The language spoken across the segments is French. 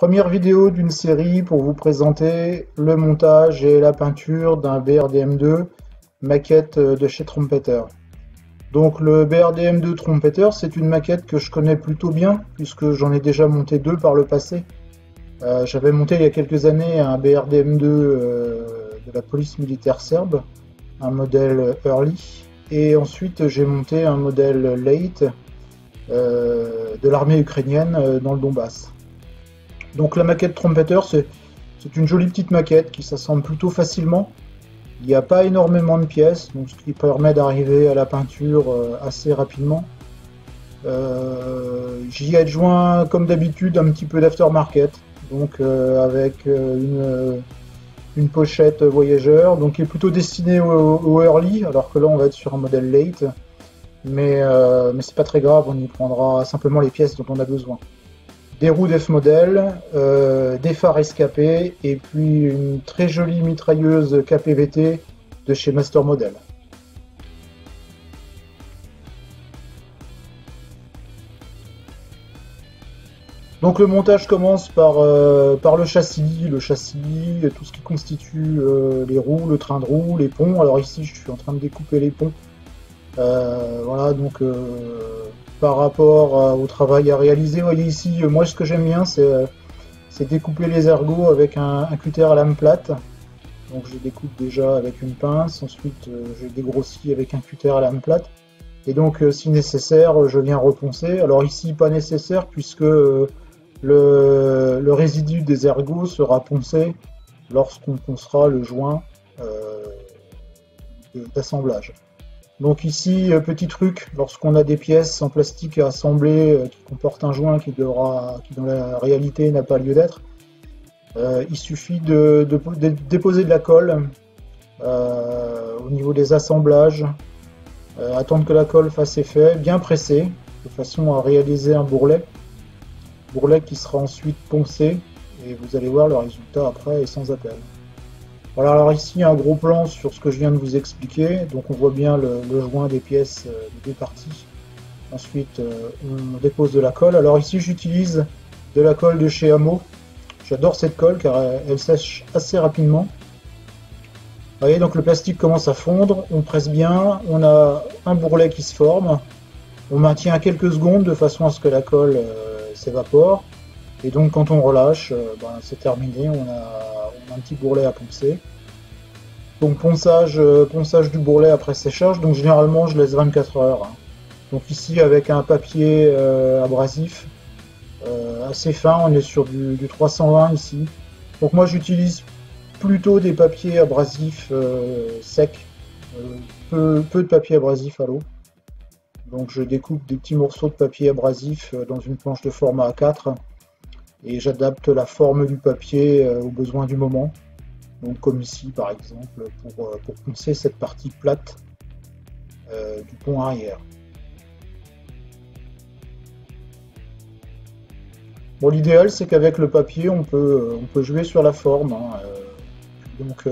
Première vidéo d'une série pour vous présenter le montage et la peinture d'un BRDM2 maquette de chez Trumpeter. Donc le BRDM2 Trumpeter, c'est une maquette que je connais plutôt bien puisque j'en ai déjà monté deux par le passé. J'avais monté il y a quelques années un BRDM2 de la police militaire serbe, un modèle Early, et ensuite j'ai monté un modèle Late de l'armée ukrainienne dans le Donbass. Donc la maquette Trumpeter, c'est une jolie petite maquette qui s'assemble plutôt facilement. Il n'y a pas énormément de pièces, donc ce qui permet d'arriver à la peinture assez rapidement. J'y ai adjoint comme d'habitude un petit peu d'aftermarket, donc avec une pochette voyageur, donc qui est plutôt destinée au early, alors que là on va être sur un modèle late, mais c'est pas très grave, on y prendra simplement les pièces dont on a besoin. Des roues F-Model, des phares escapés, et puis une très jolie mitrailleuse KPVT de chez Master Model. Donc le montage commence par le châssis, tout ce qui constitue les roues, le train de roue, les ponts. Alors ici je suis en train de découper les ponts. Voilà, donc par rapport au travail à réaliser, vous voyez ici, moi ce que j'aime bien c'est découper les ergots avec un cutter à lame plate. Donc je découpe déjà avec une pince, ensuite je dégrossis avec un cutter à lame plate. Et donc si nécessaire, je viens reponcer. Alors ici pas nécessaire puisque le résidu des ergots sera poncé lorsqu'on poncera le joint d'assemblage. Donc ici, petit truc, lorsqu'on a des pièces en plastique à assembler qui comportent un joint qui dans la réalité n'a pas lieu d'être, il suffit de déposer de la colle au niveau des assemblages, attendre que la colle fasse effet, bien presser, de façon à réaliser un bourrelet qui sera ensuite poncé, et vous allez voir le résultat après est sans appel. Voilà, alors ici un gros plan sur ce que je viens de vous expliquer. Donc on voit bien le joint des pièces des deux parties. Ensuite on dépose de la colle. Alors ici j'utilise de la colle de chez Hamo. J'adore cette colle car elle sèche assez rapidement. Vous voyez, donc le plastique commence à fondre, on presse bien, on a un bourrelet qui se forme. On maintient quelques secondes de façon à ce que la colle s'évapore. Et donc quand on relâche, c'est terminé, on a un petit bourrelet à poncer. Donc ponçage du bourrelet après séchage, donc généralement je laisse 24 heures. Donc ici avec un papier abrasif assez fin, on est sur du 320 ici. Donc moi j'utilise plutôt des papiers abrasifs secs, peu de papier abrasif à l'eau. Donc je découpe des petits morceaux de papier abrasif dans une planche de format A4. Et j'adapte la forme du papier aux besoins du moment. Donc comme ici par exemple pour poncer cette partie plate du pont arrière. Bon, l'idéal c'est qu'avec le papier on peut jouer sur la forme. Donc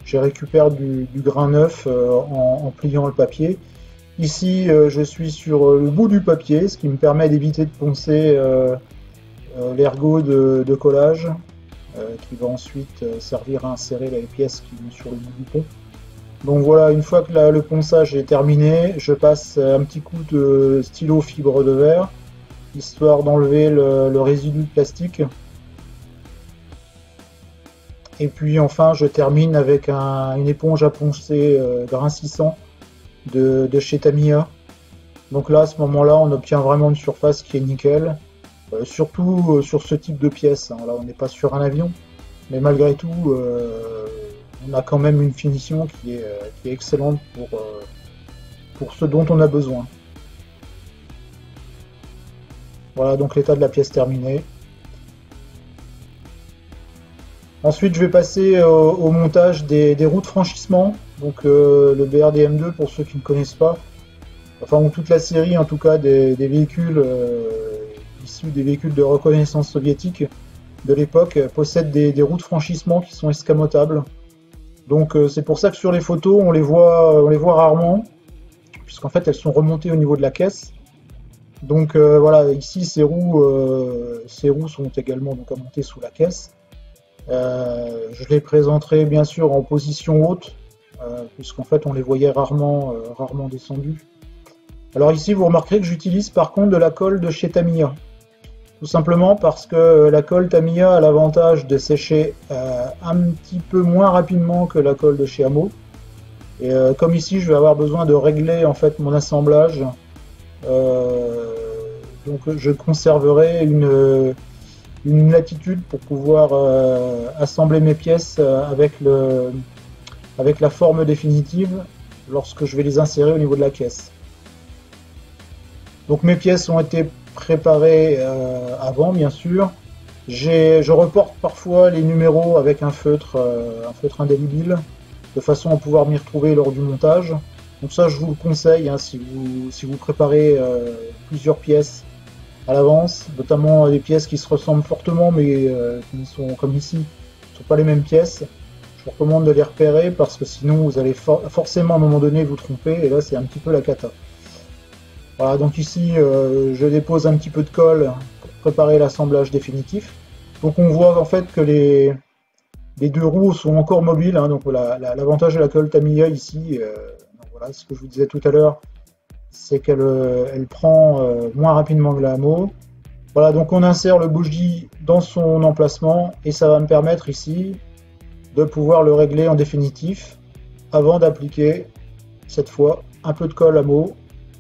je récupère du grain neuf en pliant le papier. Ici je suis sur le bout du papier, ce qui me permet d'éviter de poncer l'ergot de collage qui va ensuite servir à insérer les pièces qui vont sur le bout du pont. Donc voilà, une fois que le ponçage est terminé, je passe un petit coup de stylo fibre de verre histoire d'enlever le résidu de plastique. Et puis enfin je termine avec une éponge à poncer grincissant de chez Tamiya. Donc là à ce moment là on obtient vraiment une surface qui est nickel. Surtout sur ce type de pièce, là on n'est pas sur un avion, mais malgré tout on a quand même une finition qui est excellente pour ce dont on a besoin. Voilà donc l'état de la pièce terminé. Ensuite je vais passer au montage des roues de franchissement, donc le BRDM2 pour ceux qui ne connaissent pas, enfin ou toute la série en tout cas des véhicules issus des véhicules de reconnaissance soviétique de l'époque possèdent des roues de franchissement qui sont escamotables. Donc c'est pour ça que sur les photos on les voit rarement, puisqu'en fait elles sont remontées au niveau de la caisse. Donc voilà, ici ces roues sont également donc à monter sous la caisse. Je les présenterai bien sûr en position haute, puisqu'en fait on les voyait rarement descendus. Alors ici vous remarquerez que j'utilise par contre de la colle de chez Tamiya. Tout simplement parce que la colle Tamiya a l'avantage de sécher un petit peu moins rapidement que la colle de chez Hamo. Et comme ici je vais avoir besoin de régler en fait mon assemblage, donc je conserverai une latitude pour pouvoir assembler mes pièces avec la forme définitive lorsque je vais les insérer au niveau de la caisse. Donc mes pièces ont été préparées avant, bien sûr. Je reporte parfois les numéros avec un feutre indélébile, de façon à pouvoir m'y retrouver lors du montage. Donc ça, je vous le conseille hein, si vous préparez plusieurs pièces à l'avance, notamment des pièces qui se ressemblent fortement, mais qui sont comme ici, ne sont pas les mêmes pièces. Je vous recommande de les repérer parce que sinon vous allez forcément à un moment donné vous tromper, et là c'est un petit peu la cata. Voilà, donc ici je dépose un petit peu de colle pour préparer l'assemblage définitif. Donc on voit en fait que les deux roues sont encore mobiles, hein, donc voilà, l'avantage de la colle Tamiya ici, voilà, ce que je vous disais tout à l'heure, c'est qu'elle prend moins rapidement que la Hamo. Voilà, donc on insère le bougie dans son emplacement et ça va me permettre ici de pouvoir le régler en définitif avant d'appliquer cette fois un peu de colle Hamo,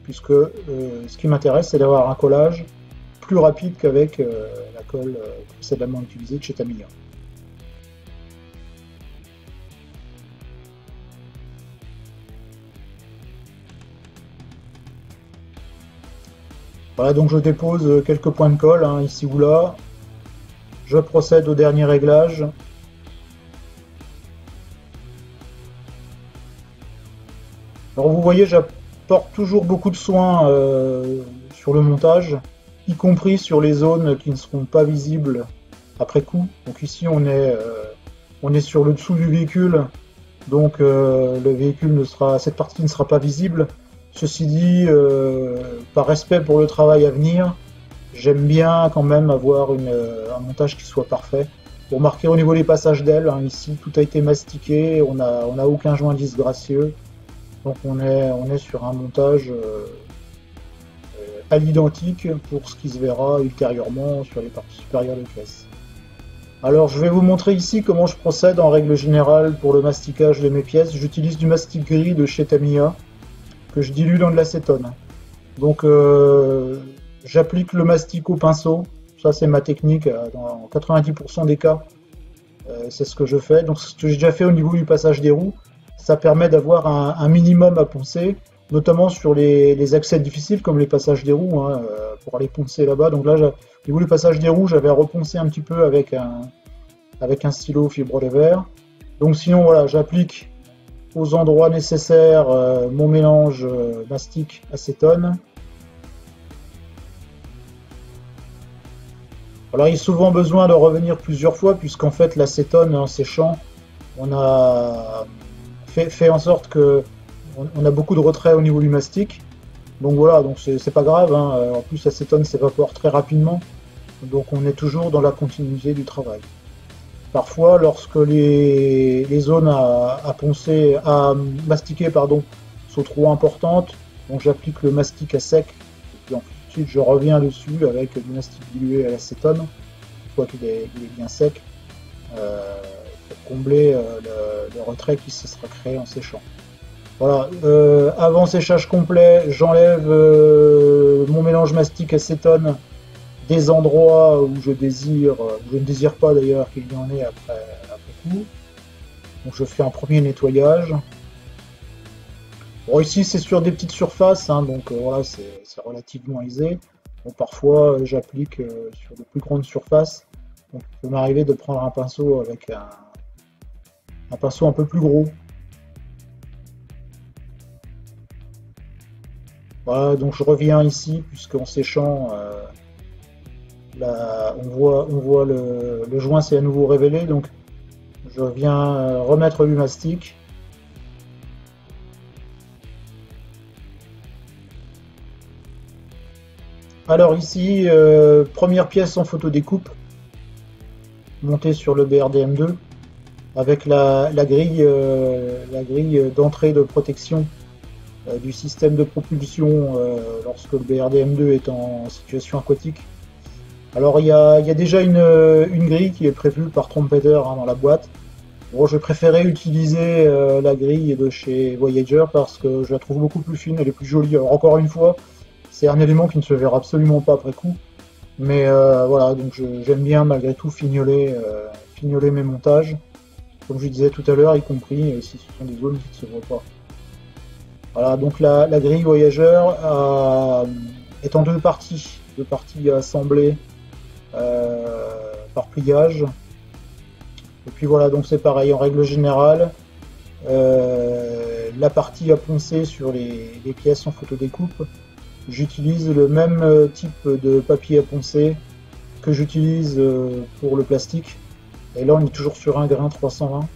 puisque ce qui m'intéresse c'est d'avoir un collage plus rapide qu'avec la colle précédemment utilisée de chez Tamiya. Voilà, donc je dépose quelques points de colle, hein, ici ou là. Je procède au dernier réglage. Alors vous voyez, j'apporte toujours beaucoup de soin sur le montage, y compris sur les zones qui ne seront pas visibles après coup. Donc ici on est sur le dessous du véhicule, donc le véhicule cette partie ne sera pas visible. Ceci dit, par respect pour le travail à venir, j'aime bien quand même avoir un montage qui soit parfait. Pour marquer au niveau des passages d'ailes, hein, ici tout a été mastiqué, on n'a aucun joint disgracieux. Donc on est sur un montage à l'identique pour ce qui se verra ultérieurement sur les parties supérieures de caisse. Alors je vais vous montrer ici comment je procède en règle générale pour le masticage de mes pièces. J'utilise du mastic gris de chez Tamiya que je dilue dans de l'acétone. Donc j'applique le mastic au pinceau, ça c'est ma technique dans 90% des cas, c'est ce que je fais. Donc ce que j'ai déjà fait au niveau du passage des roues, ça permet d'avoir un minimum à poncer, notamment sur les accès difficiles comme les passages des roues, hein, pour aller poncer là-bas. Donc là, au niveau du passage des roues, j'avais reponcé un petit peu avec un stylo fibre de verre. Donc sinon voilà, j'applique aux endroits nécessaires mon mélange mastic acétone. Alors il y a souvent besoin de revenir plusieurs fois puisqu'en fait l'acétone en séchant, on a fait en sorte que on a beaucoup de retrait au niveau du mastic. Donc voilà, donc c'est pas grave, hein. En plus l'acétone s'évapore très rapidement, donc on est toujours dans la continuité du travail. Parfois, lorsque les zones à poncer, à mastiquer, pardon, sont trop importantes, donc j'applique le mastic à sec, et puis ensuite je reviens dessus avec du mastic dilué à l'acétone, une fois qu'il est bien sec, pour combler le retrait qui se sera créé en séchant. Voilà, avant séchage complet, j'enlève mon mélange mastic acétone des endroits où je ne désire pas d'ailleurs qu'il y en ait après coup. Donc je fais un premier nettoyage. Bon, ici c'est sur des petites surfaces, hein, donc voilà, c'est relativement aisé. Bon, parfois j'applique sur de plus grandes surfaces. Donc il peut m'arriver de prendre un pinceau avec un pinceau un peu plus gros. Voilà, donc je reviens ici puisqu'en séchant là, on voit le joint s'est à nouveau révélé, donc je viens remettre du mastic. Alors ici, première pièce en photodécoupe, montée sur le BRDM2, avec la grille d'entrée de protection du système de propulsion lorsque le BRDM2 est en situation aquatique. Alors il y a déjà une grille qui est prévue par Trumpeter dans la boîte. Bon, je préférais utiliser la grille de chez Voyager parce que je la trouve beaucoup plus fine, elle est plus jolie. Alors encore une fois, c'est un élément qui ne se verra absolument pas après coup. Mais voilà, donc j'aime bien malgré tout fignoler mes montages, comme je disais tout à l'heure, y compris si ce sont des zones qui ne se voient pas. Voilà, donc la grille Voyager est en deux parties assemblées par pliage. Et puis voilà, donc c'est pareil, en règle générale, la partie à poncer sur les pièces en photodécoupe, j'utilise le même type de papier à poncer que j'utilise pour le plastique. Et là, on est toujours sur un grain 320.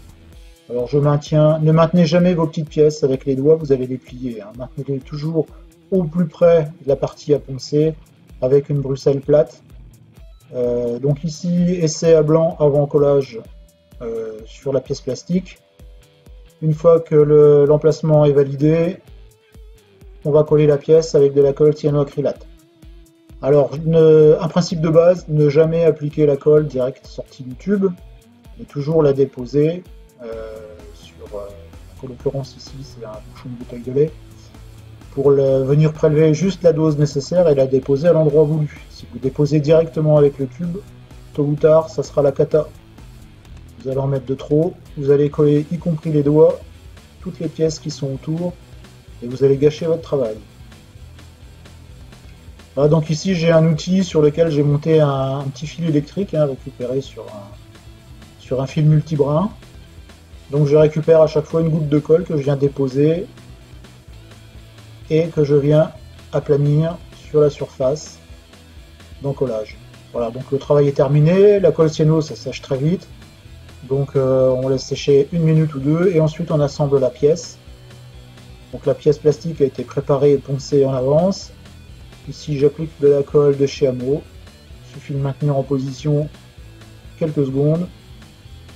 Alors ne maintenez jamais vos petites pièces avec les doigts, vous allez les plier. Maintenez-les toujours au plus près de la partie à poncer avec une bruxelle plate. Donc ici, essai à blanc avant collage sur la pièce plastique. Une fois que l'emplacement est validé, on va coller la pièce avec de la colle cyanoacrylate. Alors, un principe de base, ne jamais appliquer la colle direct sortie du tube, mais toujours la déposer en l'occurrence ici, c'est un bouchon de bouteille de lait, pour venir prélever juste la dose nécessaire et la déposer à l'endroit voulu. Si vous déposez directement avec le tube, tôt ou tard, ça sera la cata. Vous allez en mettre de trop, vous allez coller, y compris les doigts, toutes les pièces qui sont autour, et vous allez gâcher votre travail. Voilà, donc ici j'ai un outil sur lequel j'ai monté un petit fil électrique récupéré sur un fil multibrin. Donc je récupère à chaque fois une goutte de colle que je viens déposer et que je viens aplanir sur la surface d'encollage. Voilà, donc le travail est terminé, la colle cyano ça sèche très vite, donc on laisse sécher une minute ou deux et ensuite on assemble la pièce. Donc la pièce plastique a été préparée et poncée en avance. Ici j'applique de la colle de chez Hamo, il suffit de maintenir en position quelques secondes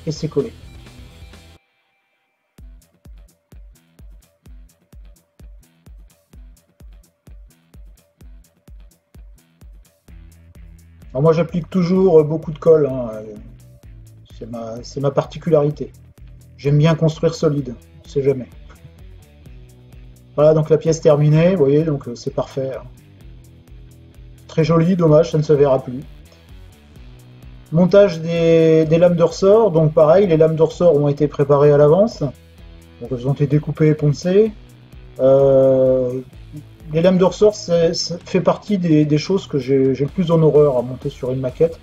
et c'est collé. Alors moi j'applique toujours beaucoup de colle, c'est ma particularité. J'aime bien construire solide, on ne sait jamais. Voilà donc la pièce terminée, vous voyez, donc c'est parfait. Très joli, dommage, ça ne se verra plus. Montage des lames de ressort, donc pareil, les lames de ressort ont été préparées à l'avance. Donc elles ont été découpées et poncées. Les lames de ressort, ça fait partie des choses que j'ai le plus en horreur à monter sur une maquette.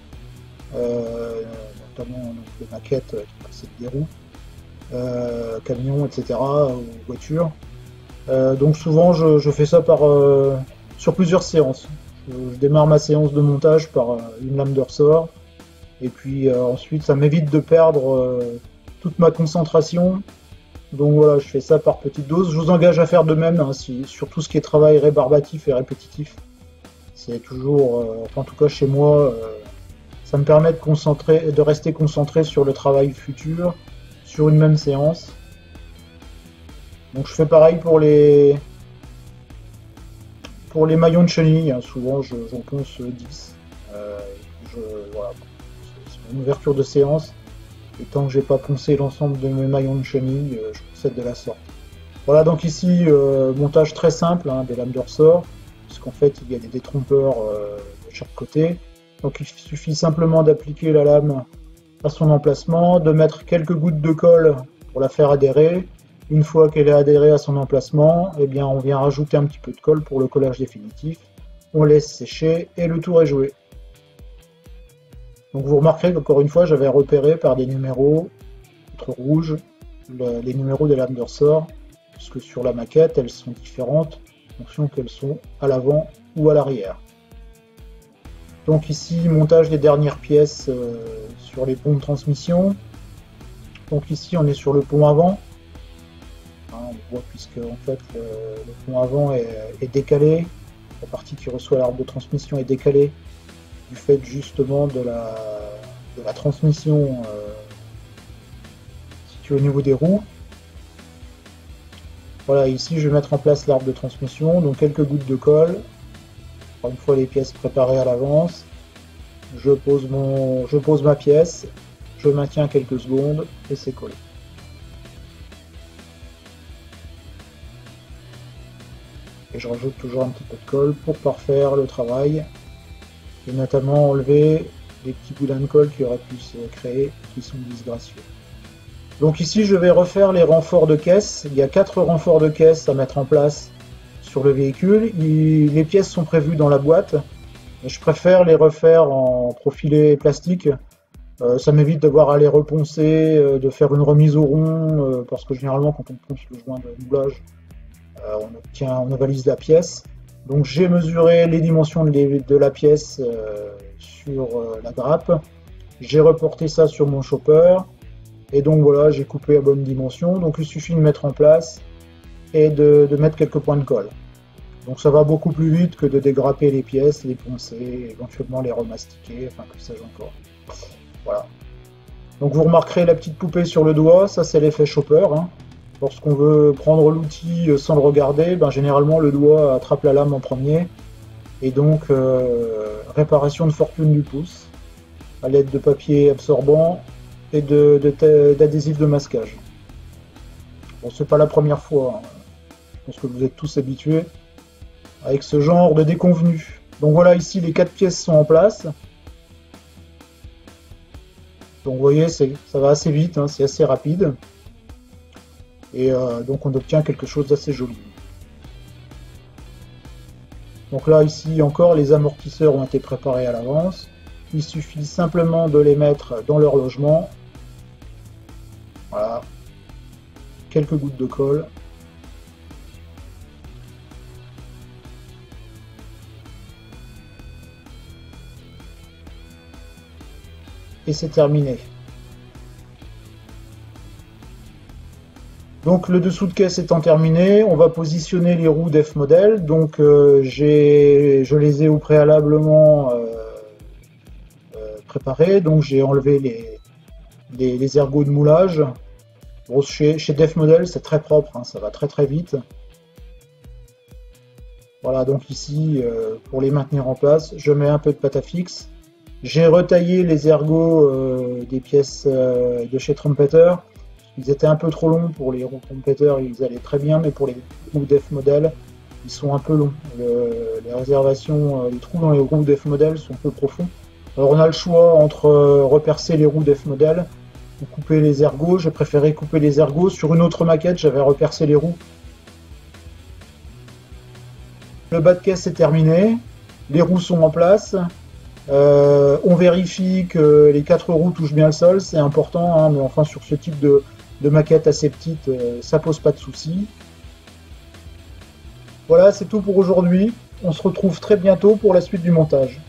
Notamment des maquettes qui possèdent des roues, camions, etc. ou voitures. Donc souvent je fais ça sur plusieurs séances. Je démarre ma séance de montage par une lame de ressort. Et puis ensuite ça m'évite de perdre toute ma concentration. Donc voilà, je fais ça par petites doses. Je vous engage à faire de même sur tout ce qui est travail rébarbatif et répétitif. C'est toujours, en tout cas chez moi, ça me permet de rester concentré sur le travail futur, sur une même séance. Donc je fais pareil pour les maillons de chenille. Souvent j'en ponce 10. Voilà, c'est une ouverture de séance. Et tant que j'ai pas poncé l'ensemble de mes maillons de chenille, je procède de la sorte. Voilà donc ici, montage très simple des lames de ressort, puisqu'en fait il y a des détrompeurs de chaque côté. Donc il suffit simplement d'appliquer la lame à son emplacement, de mettre quelques gouttes de colle pour la faire adhérer. Une fois qu'elle est adhérée à son emplacement, eh bien on vient rajouter un petit peu de colle pour le collage définitif. On laisse sécher et le tour est joué. Donc vous remarquerez qu'encore une fois, j'avais repéré par des numéros rouges les numéros des lames de ressort, puisque sur la maquette, elles sont différentes en fonction qu'elles sont à l'avant ou à l'arrière. Donc ici, montage des dernières pièces sur les ponts de transmission. Donc ici, on est sur le pont avant. On voit puisque en fait le pont avant est décalé. la partie qui reçoit l'arbre de transmission est décalée du fait justement de la transmission située au niveau des roues. Voilà, ici je vais mettre en place l'arbre de transmission, donc quelques gouttes de colle. Encore une fois, les pièces préparées à l'avance. Je pose ma pièce, je maintiens quelques secondes et c'est collé. Et je rajoute toujours un petit peu de colle pour parfaire le travail et notamment enlever les petits boudins de colle qui auraient pu se créer, qui sont disgracieux. Donc ici je vais refaire les renforts de caisse. Il y a 4 renforts de caisse à mettre en place sur le véhicule. Les pièces sont prévues dans la boîte. Et je préfère les refaire en profilé plastique. Ça m'évite d'avoir à les reponcer, de faire une remise au rond, parce que généralement quand on ponce le joint de doublage, on avalise la pièce. Donc j'ai mesuré les dimensions de la pièce sur la grappe. J'ai reporté ça sur mon chopper. Et donc voilà, j'ai coupé à bonne dimension. Donc il suffit de mettre en place et de mettre quelques points de colle. Donc ça va beaucoup plus vite que de dégrapper les pièces, les poncer, éventuellement les remastiquer, enfin que sais-je encore. Voilà. Donc vous remarquerez la petite poupée sur le doigt, ça c'est l'effet chopper. Hein. Lorsqu'on veut prendre l'outil sans le regarder, généralement le doigt attrape la lame en premier. Et donc réparation de fortune du pouce, à l'aide de papier absorbant et d'adhésif de masquage. Bon, c'est pas la première fois, hein. Je pense que vous êtes tous habitués avec ce genre de déconvenu. Donc voilà, ici les 4 pièces sont en place. Donc vous voyez, ça va assez vite, hein, c'est assez rapide. Et donc on obtient quelque chose d'assez joli. Donc là, ici encore, les amortisseurs ont été préparés à l'avance. Il suffit simplement de les mettre dans leur logement. Voilà. Quelques gouttes de colle. Et c'est terminé. Donc le dessous de caisse étant terminé, on va positionner les roues d'F modèle. Donc je les ai au préalablement préparées. Donc j'ai enlevé les ergots de moulage. Bon, chez Def Model, c'est très propre, hein, ça va très très vite. Voilà, donc ici, pour les maintenir en place, je mets un peu de pâte à fixe. J'ai retaillé les ergots des pièces de chez Trumpeter. Ils étaient un peu trop longs pour les roues Trumpeter, ils allaient très bien, mais pour les roues Def Model, ils sont un peu longs. Les réservations, les trous dans les roues Def Model sont peu profonds. Alors on a le choix entre repercer les roues Def Model ou couper les ergots. J'ai préféré couper les ergots. Sur une autre maquette, j'avais repercé les roues. Le bas de caisse est terminé, les roues sont en place. On vérifie que les 4 roues touchent bien le sol, c'est important, hein, mais enfin sur ce type de maquette assez petite, ça pose pas de soucis. Voilà, c'est tout pour aujourd'hui. On se retrouve très bientôt pour la suite du montage.